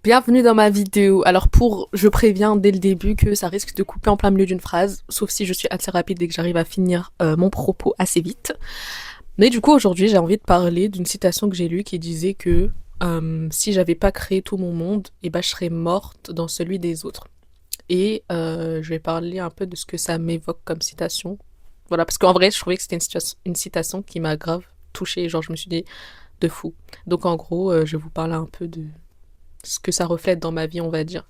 Bienvenue dans ma vidéo. Je préviens dès le début que ça risque de couper en plein milieu d'une phrase, sauf si je suis assez rapide et que j'arrive à finir mon propos assez vite. Mais du coup, aujourd'hui, j'ai envie de parler d'une citation que j'ai lue qui disait que si j'avais pas créé tout mon monde, je serais morte dans celui des autres. Et je vais parler un peu de ce que ça m'évoque comme citation. Voilà, parce qu'en vrai, je trouvais que c'était une citation qui m'a grave touchée. Genre, je me suis dit, de fou. Donc, en gros, je vais vous parler un peu de ce que ça reflète dans ma vie, on va dire.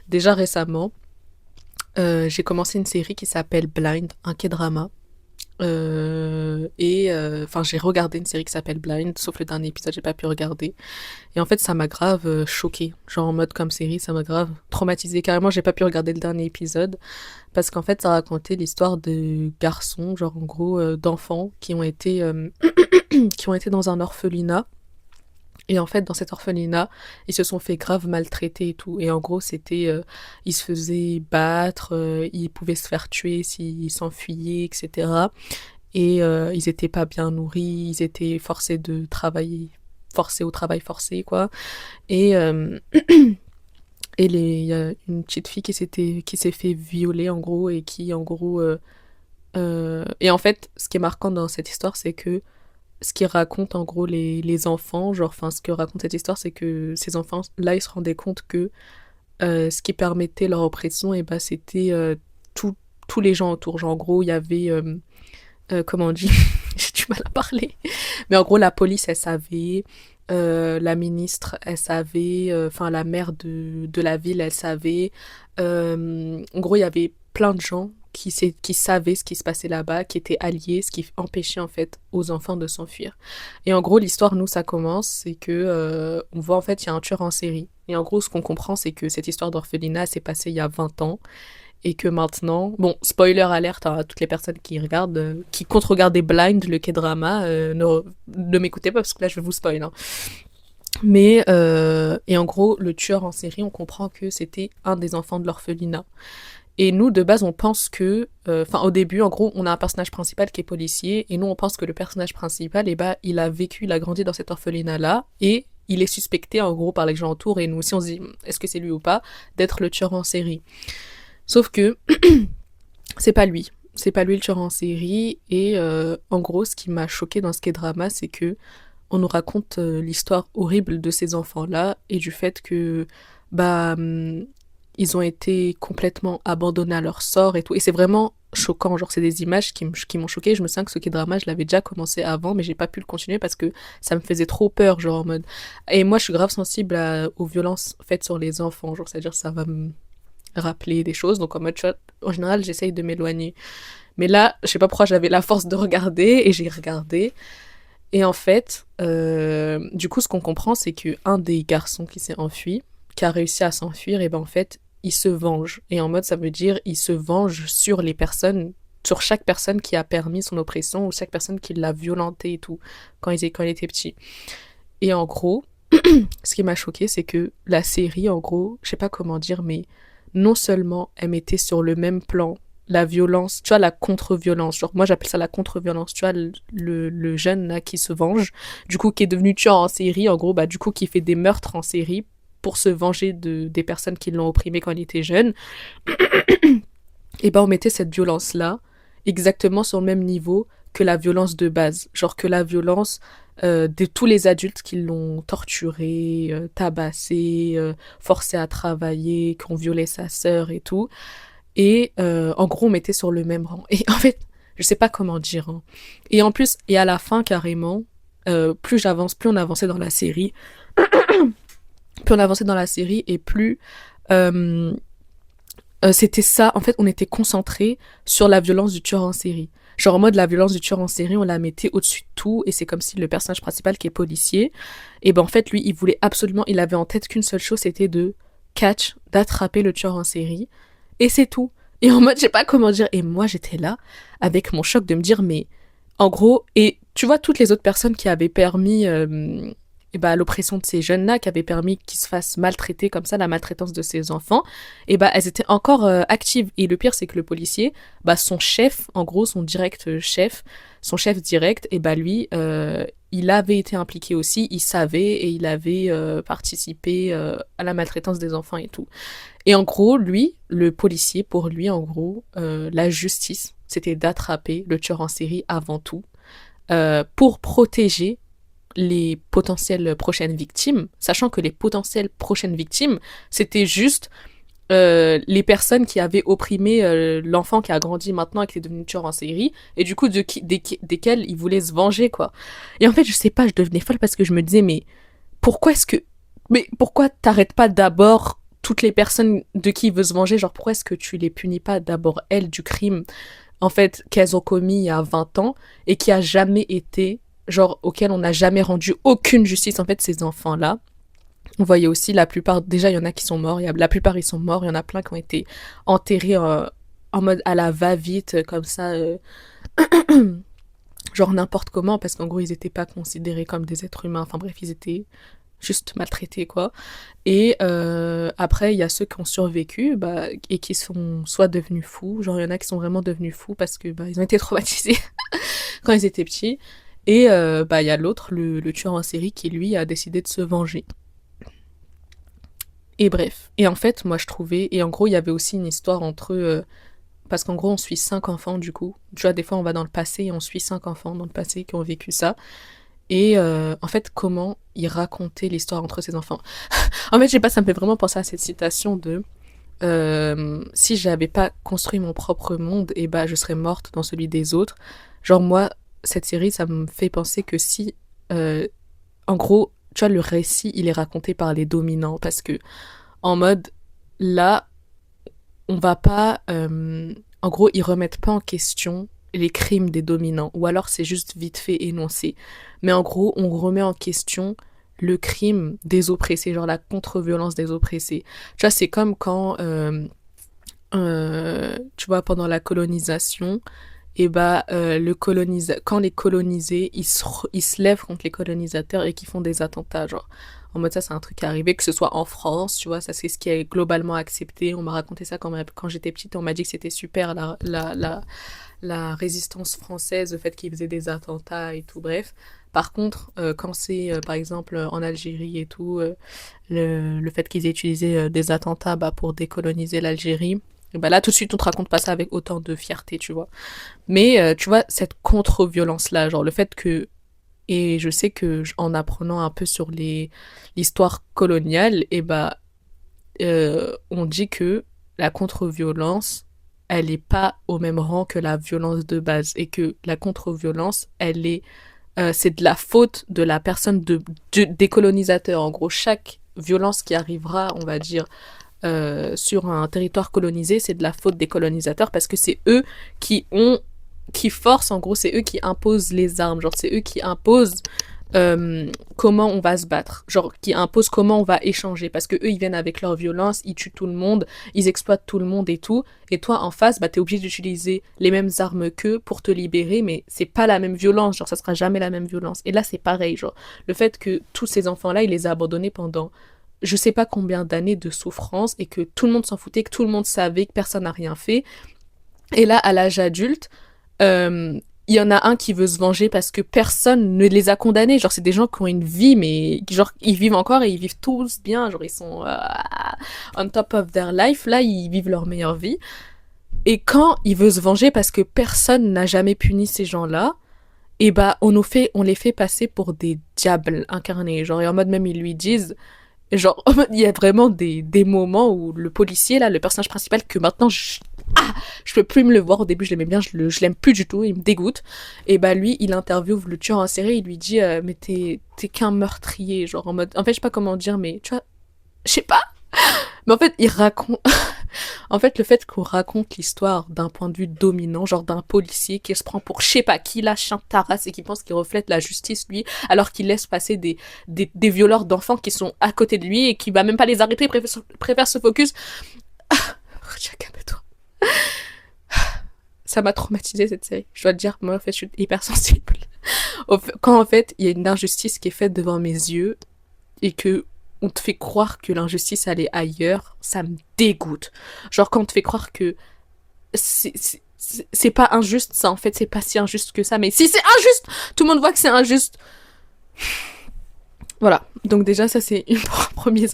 Déjà récemment, j'ai commencé une série qui s'appelle Blind, un K-drama. J'ai regardé une série qui s'appelle Blind, sauf le dernier épisode, j'ai pas pu regarder. Et en fait, ça m'a grave choquée. Genre en mode comme série, ça m'a grave traumatisée. Carrément, j'ai pas pu regarder le dernier épisode parce qu'en fait, ça racontait l'histoire de garçons, genre en gros d'enfants qui ont été dans un orphelinat. Et en fait, dans cet orphelinat, ils se sont fait grave maltraiter et tout. Et en gros, ils se faisaient battre, ils pouvaient se faire tuer s'ils s'enfuyaient, etc. Et ils étaient pas bien nourris, ils étaient forcés de travailler, forcés au travail forcé, quoi. Et il y a une petite fille qui s'est fait violer, en gros, et qui, en gros, et en fait, ce qui est marquant dans cette histoire, c'est que ce qui raconte en gros les enfants, ce que raconte cette histoire, c'est que ces enfants-là, ils se rendaient compte que ce qui permettait leur oppression, c'était tout- tous les gens autour. Genre, en gros, il y avait, comment on dit, j'ai du mal à parler, mais en gros, la police, elle savait, la ministre, elle savait, la maire de la ville, elle savait. En gros, il y avait plein de gens qui savaient ce qui se passait là-bas, qui étaient alliés, ce qui empêchait en fait aux enfants de s'enfuir. Et en gros, l'histoire, nous, ça commence, c'est que on voit en fait, il y a un tueur en série. Et en gros, ce qu'on comprend, c'est que cette histoire d'orphelinat s'est passée il y a 20 ans et que maintenant, bon, spoiler alerte à toutes les personnes qui regardent, qui comptent regarder Blind, le K-drama, ne m'écoutez pas parce que là, je vais vous spoiler, hein. Et en gros, le tueur en série, on comprend que c'était un des enfants de l'orphelinat. Et nous, de base, on pense que, au début, en gros, on a un personnage principal qui est policier, et nous, on pense que le personnage principal, il a vécu, il a grandi dans cet orphelinat-là, et il est suspecté, en gros, par les gens autour, et nous aussi, on se dit, est-ce que c'est lui ou pas, d'être le tueur en série. Sauf que, c'est pas lui. C'est pas lui le tueur en série, et en gros, ce qui m'a choqué dans ce qui est drama, c'est que on nous raconte l'histoire horrible de ces enfants-là, et du fait que, bah, ils ont été complètement abandonnés à leur sort et tout. Et c'est vraiment choquant, genre c'est des images qui m'ont choqué. Je me sens que ce K-drama, je l'avais déjà commencé avant, mais j'ai pas pu le continuer parce que ça me faisait trop peur, genre en mode. Et moi, je suis grave sensible aux violences faites sur les enfants, genre c'est-à-dire ça va me rappeler des choses. Donc en mode, tu vois, en général, j'essaye de m'éloigner. Mais là, je sais pas pourquoi j'avais la force de regarder et j'ai regardé. Et en fait, du coup, ce qu'on comprend, c'est que un des garçons qui s'est enfui, qui a réussi à s'enfuir, et ben en fait, il se venge. Et en mode, ça veut dire, il se venge sur les personnes, sur chaque personne qui a permis son oppression ou chaque personne qui l'a violenté et tout, quand il était petit. Et en gros, ce qui m'a choqué, c'est que la série, en gros, je sais pas comment dire, mais non seulement elle mettait sur le même plan la violence, tu vois, la contre-violence. Genre, moi, j'appelle ça la contre-violence. Tu vois, le jeune, là, qui se venge, du coup, qui est devenu tueur en série, en gros, du coup, qui fait des meurtres en série pour se venger des personnes qui l'ont opprimé quand il était jeune. Et on mettait cette violence-là exactement sur le même niveau que la violence de base. Genre que la violence de tous les adultes qui l'ont torturé, tabassé, forcé à travailler, qui ont violé sa sœur et tout. Et en gros, on mettait sur le même rang. Et en fait, je sais pas comment dire, hein. Et en plus, et à la fin, carrément, plus on avançait dans la série, plus on avançait dans la série, et plus euh, c'était ça. En fait, on était concentré sur la violence du tueur en série. Genre en mode la violence du tueur en série, on la mettait au-dessus de tout, et c'est comme si le personnage principal qui est policier, et en fait, lui, il voulait absolument, il avait en tête qu'une seule chose, c'était d'attraper le tueur en série. Et c'est tout. Et en mode, je sais pas comment dire. Et moi, j'étais là, avec mon choc de me dire, mais en gros, et tu vois, toutes les autres personnes qui avaient permis l'oppression de ces jeunes-là, qui avaient permis qu'ils se fassent maltraiter comme ça, la maltraitance de ces enfants, elles étaient encore actives. Et le pire, c'est que le policier, son chef, en gros, son chef direct, lui, il avait été impliqué aussi, il savait et il avait participé à la maltraitance des enfants et tout. Et en gros, lui, le policier, pour lui, en gros, la justice, c'était d'attraper le tueur en série avant tout, pour protéger les potentielles prochaines victimes, sachant que les potentielles prochaines victimes, c'était juste les personnes qui avaient opprimé l'enfant qui a grandi maintenant et qui est devenu tueur en série, et du coup desquels il voulait se venger, quoi. Et en fait, je sais pas, je devenais folle parce que je me disais, pourquoi est-ce que... Mais pourquoi t'arrêtes pas d'abord toutes les personnes de qui il veut se venger? Genre, pourquoi est-ce que tu les punis pas d'abord, elles, du crime, en fait, qu'elles ont commis il y a 20 ans et qui a jamais été, genre, auquel on n'a jamais rendu aucune justice, en fait, ces enfants-là. On voyait aussi la plupart, déjà il y en a qui sont morts, la plupart ils sont morts, il y en a plein qui ont été enterrés en mode à la va-vite, comme ça, genre n'importe comment, parce qu'en gros ils étaient pas considérés comme des êtres humains, enfin bref, ils étaient juste maltraités, quoi. Et après il y a ceux qui ont survécu, bah, et qui sont soit devenus fous, genre il y en a qui sont vraiment devenus fous parce que bah, ils ont été traumatisés quand ils étaient petits, et bah il y a l'autre, le tueur en série, qui lui a décidé de se venger. Et bref. Et en fait, moi je trouvais. Et en gros, il y avait aussi une histoire entre eux. Parce qu'en gros, on suit 5 enfants du coup. Tu vois, des fois, on va dans le passé et on suit 5 enfants dans le passé qui ont vécu ça. Et en fait, comment ils racontaient l'histoire entre ces enfants. En fait, je sais pas, ça me fait vraiment penser à cette citation de si j'avais pas construit mon propre monde, et bah je serais morte dans celui des autres. Genre, moi, cette série, ça me fait penser que si. En gros, tu vois, le récit, il est raconté par les dominants. Parce que en mode, là, on va pas... en gros, ils remettent pas en question les crimes des dominants, ou alors c'est juste vite fait énoncé. Mais en gros, on remet en question le crime des oppressés, genre la contre-violence des oppressés. Tu vois, c'est comme quand, tu vois, pendant la colonisation, et bah, quand les colonisés, ils se lèvent contre les colonisateurs et qui font des attentats, genre. En mode ça, c'est un truc qui est arrivé, que ce soit en France, tu vois, ça c'est ce qui est globalement accepté. On m'a raconté ça quand j'étais petite, on m'a dit que c'était super la résistance française, le fait qu'ils faisaient des attentats et tout, bref. Par contre, quand c'est par exemple en Algérie et tout, le fait qu'ils aient utilisé des attentats bah, pour décoloniser l'Algérie, et bah là tout de suite on te raconte pas ça avec autant de fierté, tu vois. Mais tu vois, cette contre-violence-là, genre le fait que et je sais que en apprenant un peu sur l'histoire coloniale, et bah, on dit que la contre-violence, elle est pas au même rang que la violence de base. Et que la contre-violence, c'est de la faute de la personne des colonisateurs. En gros, chaque violence qui arrivera, on va dire, sur un territoire colonisé, c'est de la faute des colonisateurs parce que c'est eux qui forcent, en gros, c'est eux qui imposent les armes, genre c'est eux qui imposent comment on va se battre, genre qui imposent comment on va échanger, parce que eux ils viennent avec leur violence, ils tuent tout le monde, ils exploitent tout le monde et tout, et toi en face, bah t'es obligé d'utiliser les mêmes armes qu'eux pour te libérer, mais c'est pas la même violence, genre ça sera jamais la même violence. Et là c'est pareil, genre le fait que tous ces enfants-là, il les a abandonnés pendant je sais pas combien d'années de souffrance et que tout le monde s'en foutait, que tout le monde savait, que personne n'a rien fait. Et là, à l'âge adulte, il y en a un qui veut se venger parce que personne ne les a condamnés. Genre, c'est des gens qui ont une vie, mais genre, ils vivent encore et ils vivent tous bien. Genre, ils sont on top of their life. Là, ils vivent leur meilleure vie. Et quand il veut se venger parce que personne n'a jamais puni ces gens-là, et bah, on les fait passer pour des diables incarnés. Genre, et en mode, même, ils lui disent, genre, en mode, il y a vraiment des moments où le policier, là, le personnage principal, que maintenant, je peux plus me le voir. Au début, je l'aimais bien, je l'aime plus du tout, il me dégoûte. Et bah, lui, il interviewe le tueur en série, il lui dit, mais t'es qu'un meurtrier, genre, en mode, en fait, je sais pas comment dire, mais, tu vois, je sais pas. Mais en fait, il raconte, en fait, le fait qu'on raconte l'histoire d'un point de vue dominant, genre d'un policier qui se prend pour je sais pas qui, lâche un taras et qui pense qu'il reflète la justice, lui, alors qu'il laisse passer des violeurs d'enfants qui sont à côté de lui et qui va même pas les arrêter, préfère se focus. Calme-toi. Ça m'a traumatisé cette série. Je dois te dire, moi, en fait, je suis hyper sensible. Quand, en fait, il y a une injustice qui est faite devant mes yeux et que on te fait croire que l'injustice, elle est ailleurs, ça me dégoûte. Genre, quand on te fait croire que c'est pas injuste, ça, en fait, c'est pas si injuste que ça. Mais si c'est injuste, tout le monde voit que c'est injuste. Voilà. Donc déjà, ça c'est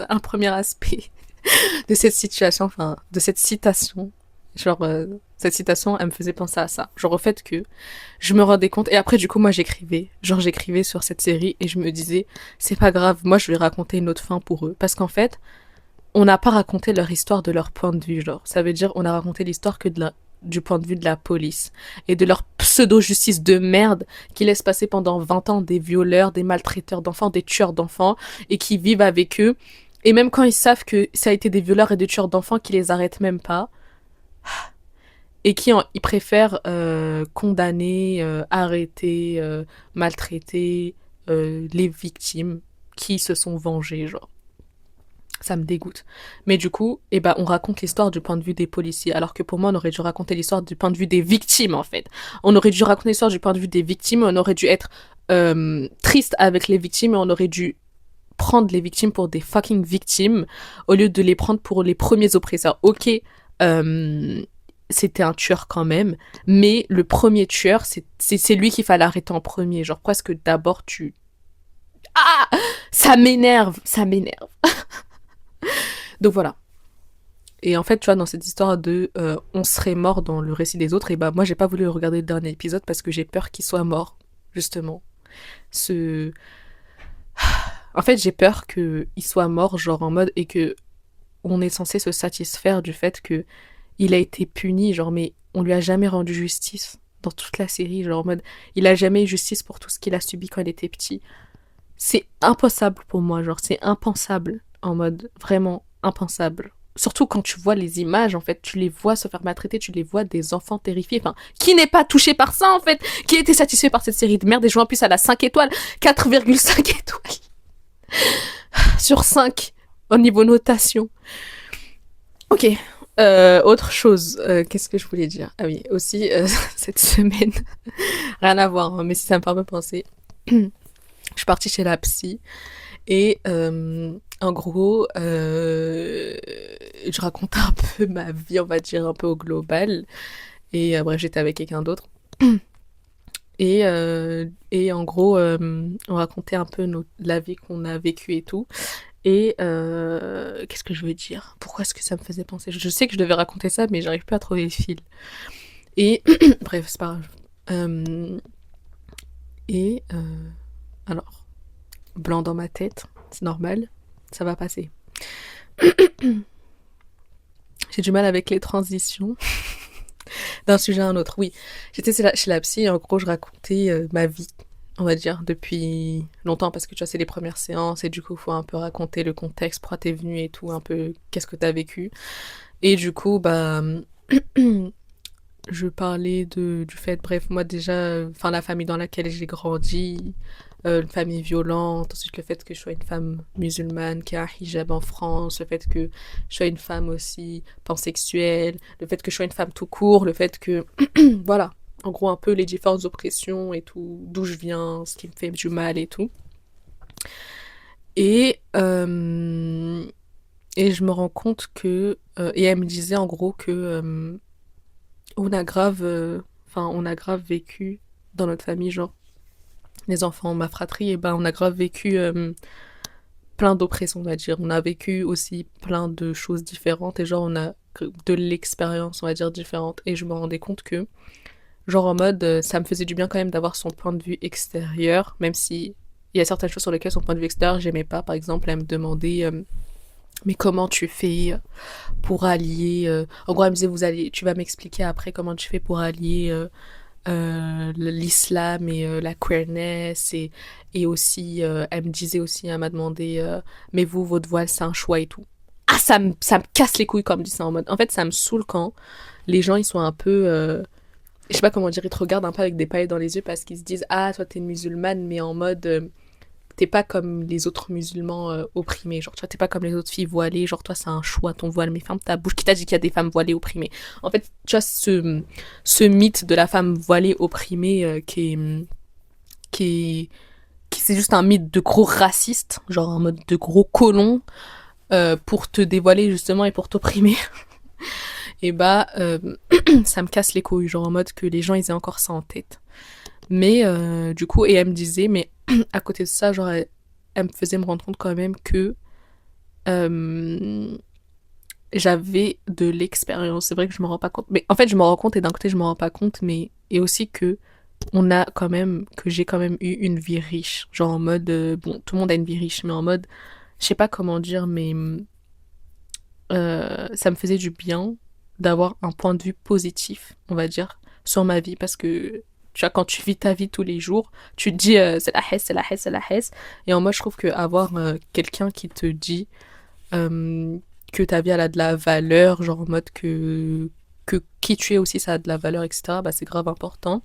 un premier aspect de cette situation, enfin, de cette citation. Genre, cette citation, elle me faisait penser à ça. Genre au fait que je me rendais compte. Et après, du coup, moi, j'écrivais. Genre, j'écrivais sur cette série et je me disais, c'est pas grave, moi, je vais raconter une autre fin pour eux. Parce qu'en fait, on n'a pas raconté leur histoire de leur point de vue, genre. Ça veut dire, on a raconté l'histoire que du point de vue de la police. Et de leur pseudo-justice de merde qui laisse passer pendant 20 ans des violeurs, des maltraiteurs d'enfants, des tueurs d'enfants et qui vivent avec eux. Et même quand ils savent que ça a été des violeurs et des tueurs d'enfants, qui les arrêtent même pas. Et ils préfèrent condamner, arrêter, maltraiter les victimes qui se sont vengées, genre. Ça me dégoûte. Mais du coup, eh ben, on raconte l'histoire du point de vue des policiers. Alors que pour moi, on aurait dû raconter l'histoire du point de vue des victimes, en fait. On aurait dû raconter l'histoire du point de vue des victimes. On aurait dû être triste avec les victimes et on aurait dû prendre les victimes pour des fucking victimes au lieu de les prendre pour les premiers oppresseurs. Ok, c'était un tueur quand même, mais le premier tueur, c'est lui qu'il fallait arrêter en premier. Genre, pourquoi est-ce que d'abord tu... Ah, ça m'énerve, ça m'énerve. Donc voilà. Et en fait, tu vois, dans cette histoire de on serait mort dans le récit des autres, et bah moi j'ai pas voulu regarder le dernier épisode parce que j'ai peur qu'il soit mort, justement. Ce... En fait, j'ai peur qu'il soit mort, genre en mode, et que on est censé se satisfaire du fait que il a été puni, genre, mais on lui a jamais rendu justice dans toute la série, genre en mode, il a jamais eu justice pour tout ce qu'il a subi quand il était petit. C'est impossible pour moi, genre, c'est impensable, en mode, vraiment impensable. Surtout quand tu vois les images, en fait, tu les vois se faire maltraiter, tu les vois des enfants terrifiés, enfin, qui n'est pas touché par ça, en fait, qui était satisfait par cette série de merde, et je vois en plus, elle a 5 étoiles, 4,5 étoiles sur 5 au niveau notation. Ok, autre chose, qu'est-ce que je voulais dire? Ah oui, aussi, cette semaine, rien à voir, hein, mais si ça me permet de penser, je suis partie chez la psy, et en gros, je raconte un peu ma vie, on va dire, un peu au global, et bref, j'étais avec quelqu'un d'autre. Et en gros, on racontait un peu la vie qu'on a vécue et tout. Et qu'est-ce que je veux dire? Pourquoi est-ce que ça me faisait penser? Je sais que je devais raconter ça, mais j'arrive plus à trouver le fil. Et bref, c'est pas grave. Et alors, blanc dans ma tête, c'est normal, ça va passer. J'ai du mal avec les transitions d'un sujet à un autre. Oui, j'étais chez la psy et en gros, je racontais ma vie, on va dire, depuis longtemps parce que tu vois, c'est les premières séances et du coup, il faut un peu raconter le contexte, pourquoi t'es venu et tout, un peu qu'est-ce que t'as vécu. Et du coup, bah, je parlais du fait, bref, moi déjà, enfin, la famille dans laquelle j'ai grandi, une famille violente, ensuite le fait que je sois une femme musulmane qui a un hijab en France, le fait que je sois une femme aussi pansexuelle, le fait que je sois une femme tout court, le fait que, voilà, en gros un peu les différentes oppressions et tout, d'où je viens, ce qui me fait du mal et tout. Et, et je me rends compte que, et elle me disait en gros que on a grave, on a grave vécu dans notre famille, genre les enfants, ma fratrie, et ben on a grave vécu plein d'oppressions, on va dire. On a vécu aussi plein de choses différentes et genre on a de l'expérience, on va dire, différente. Et je me rendais compte que, genre en mode, ça me faisait du bien quand même d'avoir son point de vue extérieur, même si il y a certaines choses sur lesquelles son point de vue extérieur j'aimais pas. Par exemple, elle me demandait mais comment tu fais pour allier en gros elle me disait tu vas m'expliquer après comment tu fais pour allier l'islam et la queerness et aussi elle me disait aussi, elle m'a demandé mais vous votre voile c'est un choix et tout. Ah ça me casse les couilles quand on me dit ça en mode, en fait ça me saoule quand les gens ils sont un peu je sais pas comment dire, ils te regardent un peu avec des paillettes dans les yeux parce qu'ils se disent ah toi t'es une musulmane mais en mode t'es pas comme les autres musulmans opprimés, genre tu vois, t'es pas comme les autres filles voilées, genre toi c'est un choix ton voile, mais ferme ta bouche, qui t'a dit qu'il y a des femmes voilées opprimées? En fait tu vois ce mythe de la femme voilée opprimée qui c'est juste un mythe de gros racistes, genre en mode de gros colons pour te dévoiler justement et pour t'opprimer. Et bah ça me casse les couilles, genre en mode que les gens ils aient encore ça en tête. Mais du coup, et elle me disait, mais à côté de ça, genre, elle me faisait me rendre compte quand même que euh, j'avais de l'expérience. C'est vrai que je me rends pas compte. Mais en fait, je me rends compte et d'un côté, je me rends pas compte. Mais et aussi que que j'ai quand même eu une vie riche. Genre en mode, bon, tout le monde a une vie riche, mais en mode, je sais pas comment dire, mais ça me faisait du bien d'avoir un point de vue positif, on va dire, sur ma vie parce que tu vois, quand tu vis ta vie tous les jours, tu te dis c'est la hesse, c'est la hesse, c'est la hesse. Et en moi, je trouve que avoir quelqu'un qui te dit euh, que ta vie elle a de la valeur, genre en mode que qui tu es aussi ça a de la valeur, etc., bah, c'est grave important.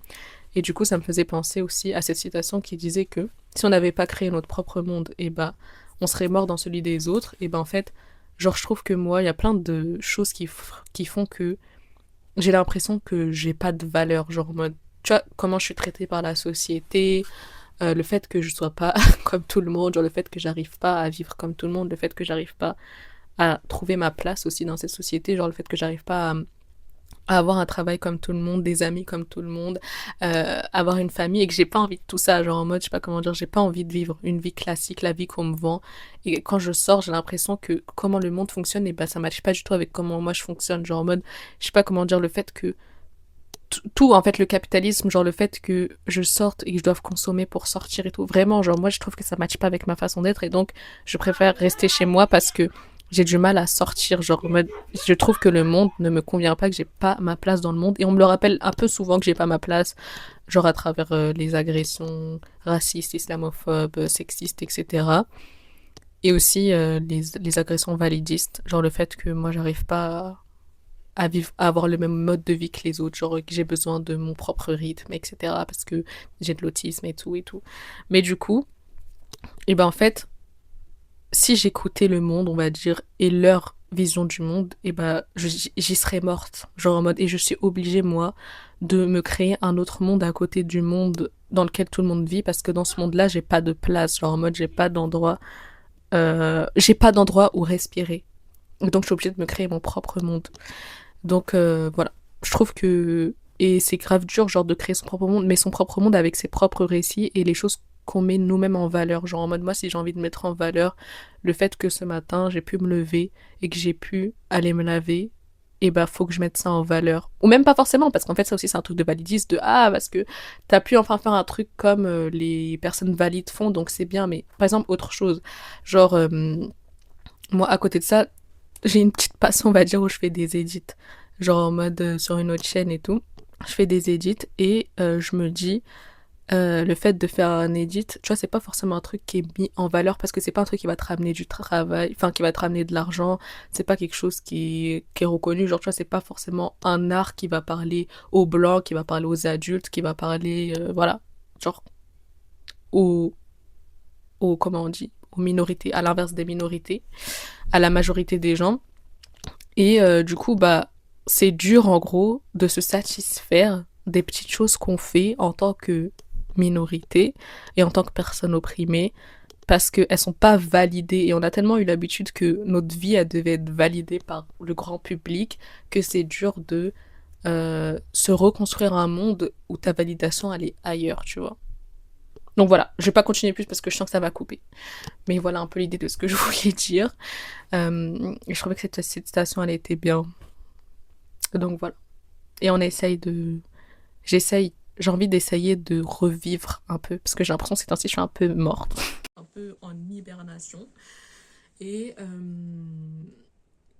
Et du coup, ça me faisait penser aussi à cette citation qui disait que si on n'avait pas créé notre propre monde, et bah, on serait mort dans celui des autres. Et ben en fait, genre, je trouve que moi, il y a plein de choses qui font que j'ai l'impression que j'ai pas de valeur. Genre, en mode, tu vois, comment je suis traitée par la société, le fait que je sois pas comme tout le monde, genre le fait que j'arrive pas à vivre comme tout le monde, le fait que j'arrive pas à trouver ma place aussi dans cette société, genre le fait que j'arrive pas à avoir un travail comme tout le monde, des amis comme tout le monde, avoir une famille et que j'ai pas envie de tout ça, genre en mode, je sais pas comment dire, j'ai pas envie de vivre une vie classique, la vie qu'on me vend. Et quand je sors, j'ai l'impression que comment le monde fonctionne, et bah ça matche pas du tout avec comment moi je fonctionne, genre en mode, je sais pas comment dire, le fait que tout en fait le capitalisme, genre le fait que je sorte et que je doive consommer pour sortir et tout, vraiment genre moi je trouve que ça matche pas avec ma façon d'être et donc je préfère rester chez moi parce que j'ai du mal à sortir, genre je trouve que le monde ne me convient pas, que j'ai pas ma place dans le monde et on me le rappelle un peu souvent que j'ai pas ma place, genre à travers les agressions racistes, islamophobes, sexistes, etc. Et aussi les agressions validistes, genre le fait que moi j'arrive pas à vivre, à avoir le même mode de vie que les autres, genre que j'ai besoin de mon propre rythme, etc. parce que j'ai de l'autisme et tout et tout. Mais du coup, et ben en fait, si j'écoutais le monde, on va dire, et leur vision du monde, et ben j'y serais morte, genre en mode, et je suis obligée moi de me créer un autre monde à côté du monde dans lequel tout le monde vit parce que dans ce monde-là j'ai pas de place, genre en mode j'ai pas d'endroit où respirer. Donc je suis obligée de me créer mon propre monde. Donc voilà, je trouve que et c'est grave dur genre de créer son propre monde, mais son propre monde avec ses propres récits et les choses qu'on met nous-mêmes en valeur. Genre en mode moi si j'ai envie de mettre en valeur le fait que ce matin j'ai pu me lever et que j'ai pu aller me laver, et bah faut que je mette ça en valeur. Ou même pas forcément parce qu'en fait ça aussi c'est un truc de validiste de ah parce que t'as pu enfin faire un truc comme les personnes valides font donc c'est bien, mais par exemple autre chose genre moi à côté de ça j'ai une petite passion, on va dire, où je fais des edits. Genre en mode sur une autre chaîne et tout. Je fais des edits et je me dis, le fait de faire un edit, tu vois, c'est pas forcément un truc qui est mis en valeur parce que c'est pas un truc qui va te ramener du travail, enfin, qui va te ramener de l'argent. C'est pas quelque chose qui est reconnu. Genre, tu vois, c'est pas forcément un art qui va parler aux blancs, qui va parler aux adultes, qui va parler, voilà, genre, aux, comment on dit, aux minorités, à l'inverse des minorités, à la majorité des gens. Et du coup, bah, c'est dur en gros de se satisfaire des petites choses qu'on fait en tant que minorité et en tant que personne opprimée parce qu'elles sont pas validées et on a tellement eu l'habitude que notre vie elle devait être validée par le grand public que c'est dur de se reconstruire un monde où ta validation elle est ailleurs, tu vois. Donc voilà, je vais pas continuer plus parce que je sens que ça va couper. Mais voilà un peu l'idée de ce que je voulais dire. Et je trouvais que cette citation elle était bien. Donc voilà. Et on essaye de. J'ai envie d'essayer de revivre un peu, parce que j'ai l'impression que ces temps-ci, je suis un peu morte. Un peu en hibernation. Et, euh,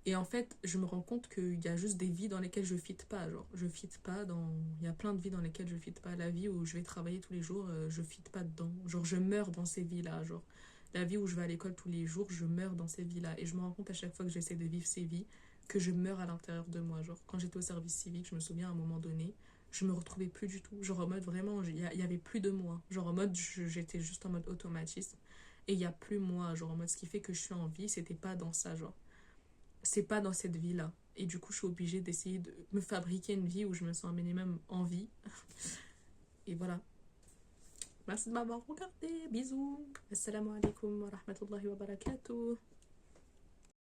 et en fait, je me rends compte qu'il y a juste des vies dans lesquelles je fit pas. Genre, je fit pas dans. Il y a plein de vies dans lesquelles je fit pas. La vie où je vais travailler tous les jours, je fit pas dedans. Genre, je meurs dans ces vies-là. Genre, la vie où je vais à l'école tous les jours, je meurs dans ces vies-là. Et je me rends compte à chaque fois que j'essaie de vivre ces vies que je meurs à l'intérieur de moi. Genre, quand j'étais au service civique, je me souviens à un moment donné, je me retrouvais plus du tout. Genre, en mode vraiment, y avait plus de moi. Genre, en mode, j'étais juste en mode automatisme. Et il y a plus moi. Genre, en mode, ce qui fait que je suis en vie, c'était pas dans ça. Genre, c'est pas dans cette vie-là. Et du coup, je suis obligée d'essayer de me fabriquer une vie où je me sens un minimum en vie. Et voilà. Merci de m'avoir regardé. Bisous. Assalamu alaikum wa rahmatullahi wa barakatuh.